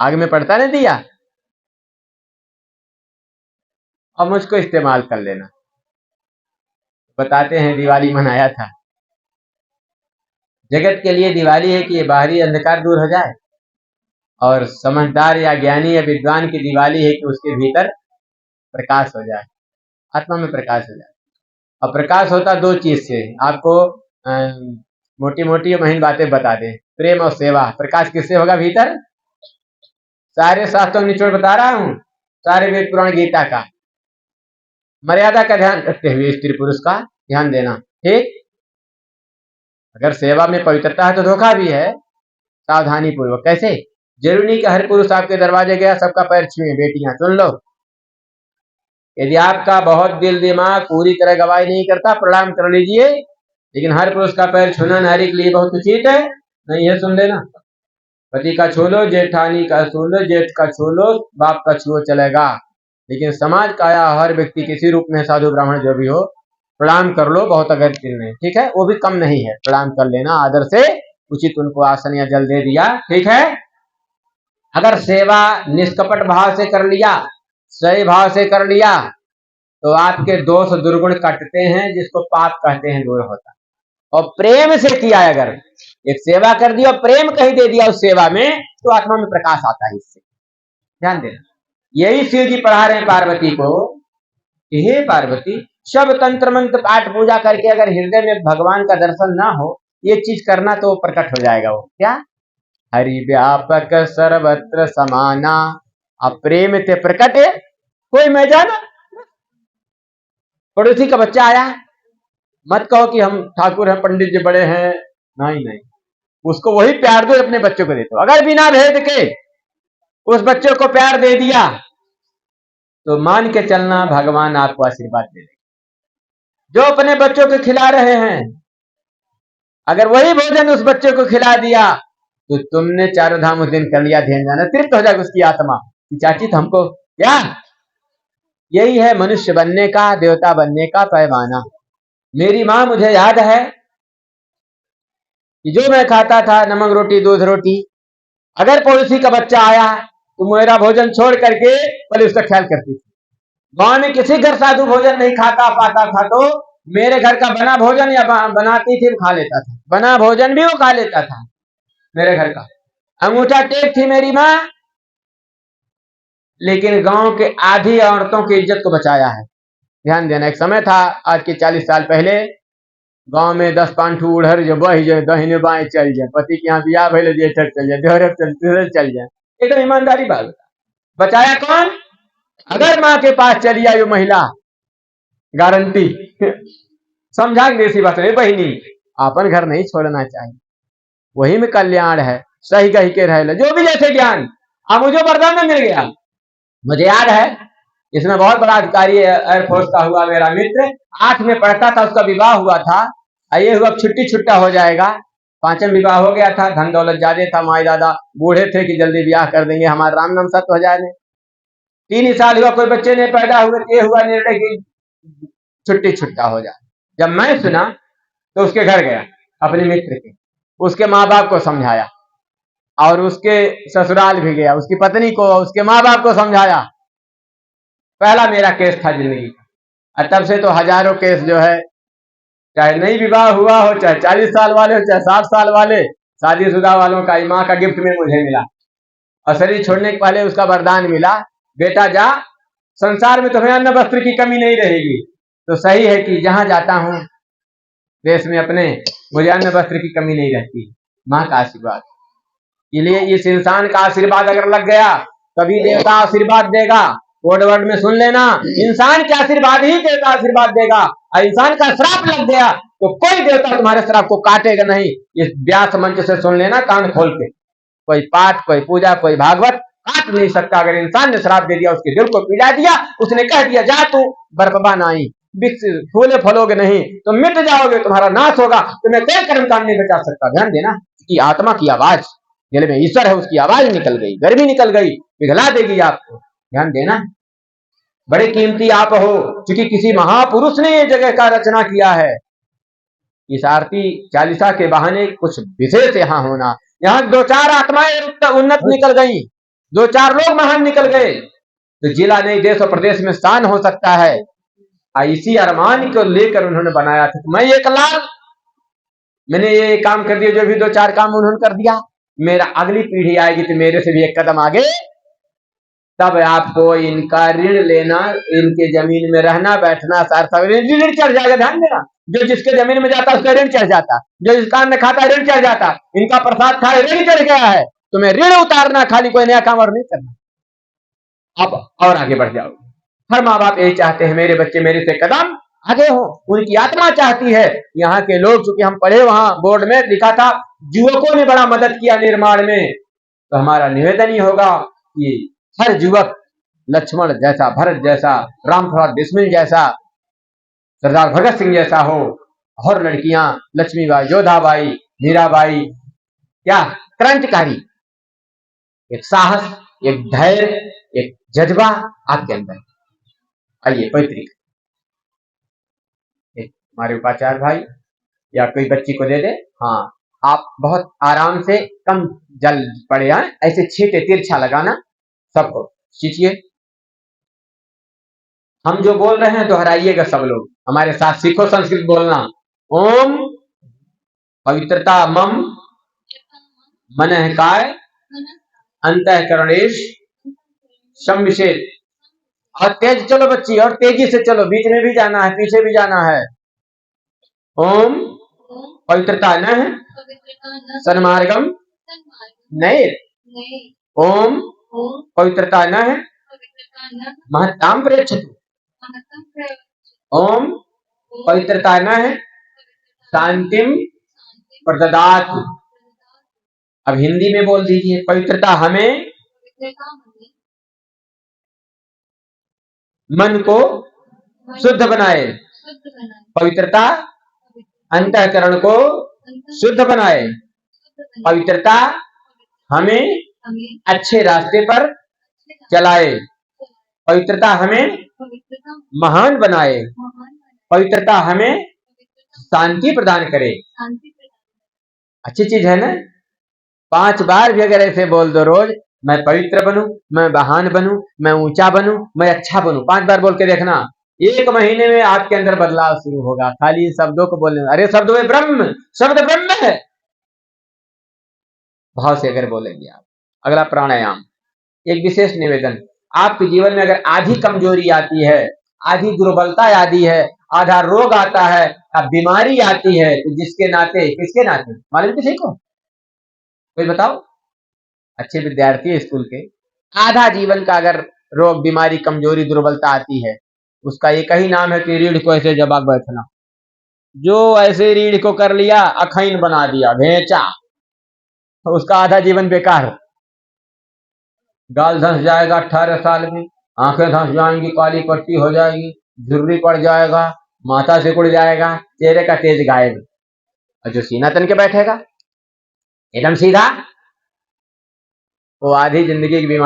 आग में पड़ता नहीं दिया। अब मुझको इस्तेमाल कर लेना। बताते हैं दिवाली मनाया था। जगत के लिए दिवाली है कि ये बाहरी अंधकार दूर हो जाए, और समझदार या ज्ञानी या विद्वान की दिवाली है कि उसके भीतर प्रकाश हो जाए, आत्मा में प्रकाश हो जाए। और प्रकाश होता दो चीज से, आपको मोटी मोटी महीन बातें बता दें। प्रेम और सेवा। प्रकाश किससे होगा भीतर? सारे शास्त्रों निचोड़ बता रहा हूं, सारे वेद पुराण गीता का। मर्यादा का ध्यान रखते हुए स्त्री पुरुष का ध्यान देना, ठीक। अगर सेवा में पवित्रता है तो धोखा भी है, सावधानी पूर्वक। कैसे? जरूरी नहीं कि हर पुरुष आपके दरवाजे गया सबका पैर छुए। बेटियां सुन लो, यदि आपका बहुत दिल दिमाग पूरी तरह गवाही नहीं करता, प्रणाम कर लीजिए, लेकिन हर पुरुष का पैर छूना नारी के लिए बहुत उचित है नहीं है। सुन लेना, पति का छू लो, जेठानी का छू लो, जेठ का छू लो, बाप का छुओ चलेगा, लेकिन समाज का या हर व्यक्ति किसी रूप में, साधु ब्राह्मण जो भी हो, प्रणाम कर लो, बहुत अगत्य नहीं, ठीक है। वो भी कम नहीं है, प्रणाम कर लेना आदर से, उचित उनको आसन या जल दे दिया, ठीक है। अगर सेवा निष्कपट भाव से कर लिया, सही भाव से कर लिया, तो आपके दोष दुर्गुण कटते हैं, जिसको पाप कहते हैं, दूर होता। और प्रेम से किया, अगर एक सेवा कर दी और प्रेम कहीं दे दिया उस सेवा में, तो आत्मा में प्रकाश आता है। इससे ध्यान देना। यही शिव जी पढ़ा रहे हैं पार्वती को, हे पार्वती, सब तंत्र मंत्र पाठ पूजा करके अगर हृदय में भगवान का दर्शन ना हो, ये चीज करना तो प्रकट हो जाएगा। वो क्या? हरि व्यापक सर्वत्र समाना, अब प्रेम ते प्रकट है, कोई मैं जाना। पड़ोसी का बच्चा आया, मत कहो कि हम ठाकुर हैं, पंडित जी बड़े हैं, नहीं नहीं, उसको वही प्यार दो अपने बच्चों को देते हो। अगर बिना भेद के उस बच्चों को प्यार दे दिया, तो मान के चलना भगवान आपको आशीर्वाद दे देगा। जो अपने बच्चों को खिला रहे हैं, अगर वही भोजन उस बच्चे को खिला दिया, तो तुमने चारों धाम उस दिन कर लिया। ध्यान जाना, तृप्त हो जाएगा उसकी आत्मा कि चाची हमको क्या। यही है मनुष्य बनने का, देवता बनने का पैमाना। मेरी माँ, मुझे याद है कि जो मैं खाता था नमक रोटी दूध रोटी, अगर पड़ोसी का बच्चा आया तो मेरा भोजन छोड़ करके पहले उसका ख्याल करती थी। गांव में किसी घर साधु भोजन नहीं खाता पाता था, तो मेरे घर का बना भोजन या बनाती थी खा लेता था, बना भोजन भी वो खा लेता था मेरे घर का। अंगूठा टेक थी मेरी माँ, लेकिन गांव के आधी औरतों की इज्जत को बचाया है। ध्यान देना, एक समय था आज के 40 साल पहले, गांव में 10 पांठू उड़हर जो बह जाए, दहिने बाएं चल जाए, पति के यहाँ बिया भले जे चल जाए, देहरे चल जाए, एकदम ईमानदारी बात। बचाया कौन? अगर माँ के पास चली आई वो महिला, गारंटी समझा देसी बात है बहिनी, अपन घर नहीं छोड़ना चाहिए, वही में कल्याण है। सही कही के रहे जो भी जैसे ज्ञान। अब मुझे वरदान मिल गया। मुझे याद है, इसमें बहुत बड़ा अधिकारी एयरफोर्स का हुआ मेरा मित्र, 8 में पढ़ता था, उसका विवाह हुआ था। ये हुआ छुट्टी छुट्टा हो जाएगा, 5वां विवाह हो गया था, धन दौलत ज्यादा था, माई दादा बूढ़े थे कि जल्दी ब्याह कर देंगे, हमारा राम नाम सत्य हो जाए। 3 ही साल हुआ, कोई बच्चे नहीं पैदा हुए, ये हुआ निर्णय की छुट्टी छुट्टा हो जाए। जब मैं सुना तो उसके घर गया, अपने मित्र के, उसके माँ बाप को समझाया, और उसके ससुराल भी गया, उसकी पत्नी को, उसके माँ बाप को समझाया। पहला मेरा केस था जिंदगी का, और तब से तो हजारों केस जो है, चाहे नई विवाह हुआ हो, चाहे 40 साल वाले हो, चाहे 60 साल वाले, शादीशुदा वालों का माँ का गिफ्ट में मुझे मिला। और शरीर छोड़ने के पहले उसका वरदान मिला, बेटा जा, संसार में तुम्हें अन्न वस्त्र की कमी नहीं रहेगी। तो सही है कि जहां जाता हूं देश में अपने, मुझे अन्न वस्त्र की कमी नहीं रहती, माँ का आशीर्वाद। इसलिए इस इंसान का आशीर्वाद अगर लग गया, तभी देवता आशीर्वाद देगा। कोड वर्ड में सुन लेना, इंसान के आशीर्वाद ही देवता आशीर्वाद देगा, और इंसान का श्राप लग गया तो कोई देवता तुम्हारे श्राप को काटेगा नहीं। इस व्यास मंच से सुन लेना कान खोल के, कोई पाठ, कोई पूजा, कोई भागवत काट नहीं सकता। अगर इंसान ने श्राप दे दिया, उसके दिल को पीड़ा दिया, उसने कह दिया जा तू बरपबा नहीं, फूले फलोगे नहीं, तो मिट जाओगे, तुम्हारा नाश होगा, तुम्हें कोई कर्मकांड नहीं बचा सकता। ध्यान देना कि आत्मा की आवाज, दिल में ईश्वर है, उसकी आवाज निकल गई, गर्मी निकल गई, पिघला देगी आपको। ध्यान देना, बड़े कीमती आप हो, क्योंकि किसी महापुरुष ने ये जगह का रचना किया है। इस आरती चालीसा के बहाने कुछ विशेष यहाँ होना, यहाँ 2-4 आत्माएं उन्नत निकल गई, दो चार लोग महान निकल गए तो जिला नहीं देश और प्रदेश में स्थान हो सकता है। इसी अरमान को लेकर उन्होंने बनाया था। मैं 1 लाख मैंने ये काम कर दिया, जो भी 2-4 काम उन्होंने कर दिया, मेरा अगली पीढ़ी आएगी तो मेरे से भी एक कदम आगे, तब आपको इनका ऋण लेना, इनके जमीन में रहना बैठना सार्थक, ऋण चढ़ जाएगा। ध्यान देना, जो जिसके जमीन में जाता उसका ऋण चढ़ जाता, जो जिस काम में खाता ऋण चढ़ जाता। इनका प्रसाद खाए ऋण चढ़ गया है, तुम्हें ऋण उतारना, खाली कोई नया काम और नहीं करना, आप और आगे बढ़ जाओ। हर माँ बाप यही चाहते हैं मेरे बच्चे मेरे से कदम आगे हो, उनकी आत्मा चाहती है। यहाँ के लोग, चूंकि हम पढ़े, वहां बोर्ड में लिखा था युवकों ने बड़ा मदद किया निर्माण में, तो हमारा निवेदन ही होगा कि हर युवक लक्ष्मण जैसा, भरत जैसा, राम प्रसाद बिस्मिल जैसा, सरदार भगत सिंह जैसा हो, और लड़कियां लक्ष्मीबाई, जोधाबाई, मीराबाई, क्या क्रांतिकारी, एक साहस, एक धैर्य, एक जज्बा आपके अंदर। आइए पैतृक हमारे उपाचार्य भाई या कोई बच्ची को दे दे। हाँ, आप बहुत आराम से, कम जल पड़े हैं, ऐसे छींटे तिरछा लगाना, सबको सींचिए। हम जो बोल रहे हैं दोहराइएगा सब लोग, हमारे साथ सीखो संस्कृत बोलना। ओम पवित्रता मम मनः काय अंतःकरणेश संविशेष। और तेज चलो बच्ची, और तेजी से चलो, बीच में भी जाना है, पीछे भी जाना है। ओम पवित्रता न सन्मार्गम नैर। ओम पवित्रता न महत्ताम प्रेक्षतु। ओम पवित्रता न शांतिम प्रददातु। अब हिंदी में बोल दीजिए, पवित्रता हमें मन को शुद्ध बनाए, पवित्रता अंतःकरण को शुद्ध बनाए, पवित्रता हमें अच्छे रास्ते पर चलाए, पवित्रता हमें महान बनाए, पवित्रता हमें शांति प्रदान करे। अच्छी चीज है ना। 5 बार भी अगर ऐसे बोल दो रोज, मैं पवित्र बनूं, मैं महान बनूं, मैं ऊंचा बनूं, मैं अच्छा बनूं, 5 बार बोल के देखना, 1 महीने में आपके अंदर बदलाव शुरू होगा। खाली इन शब्दों को बोलने, अरे शब्द में ब्रह्म, शब्द ब्रह्म है, भाव से अगर बोलेंगे आप। अगला प्राणायाम, एक विशेष निवेदन, आपके जीवन में अगर आधी कमजोरी आती है, आधी दुर्बलता आती है, आधा रोग आता है, अब बीमारी आती है, तो जिसके नाते, किसके नाते मालूम किसी को, कोई बताओ। अच्छे विद्यार्थी स्कूल के, आधा जीवन का अगर रोग, बीमारी, कमजोरी, दुर्बलता आती है, उसका एक ही नाम है कि रीढ़ को ऐसे जबाग बैठना। जो ऐसे रीढ़ को कर लिया, अखैन बना दिया, भेचा, तो उसका आधा जीवन बेकार। गाल धंस जाएगा 18 साल में, आंखें धंस जाएंगी, काली पट्टी हो जाएगी, झुर्री पड़ जाएगा, माथा सिकुड़ जाएगा, चेहरे का तेज गायब। और जो सीना तन के बैठेगा एकदम सीधा, वो आधी जिंदगी की बीमारी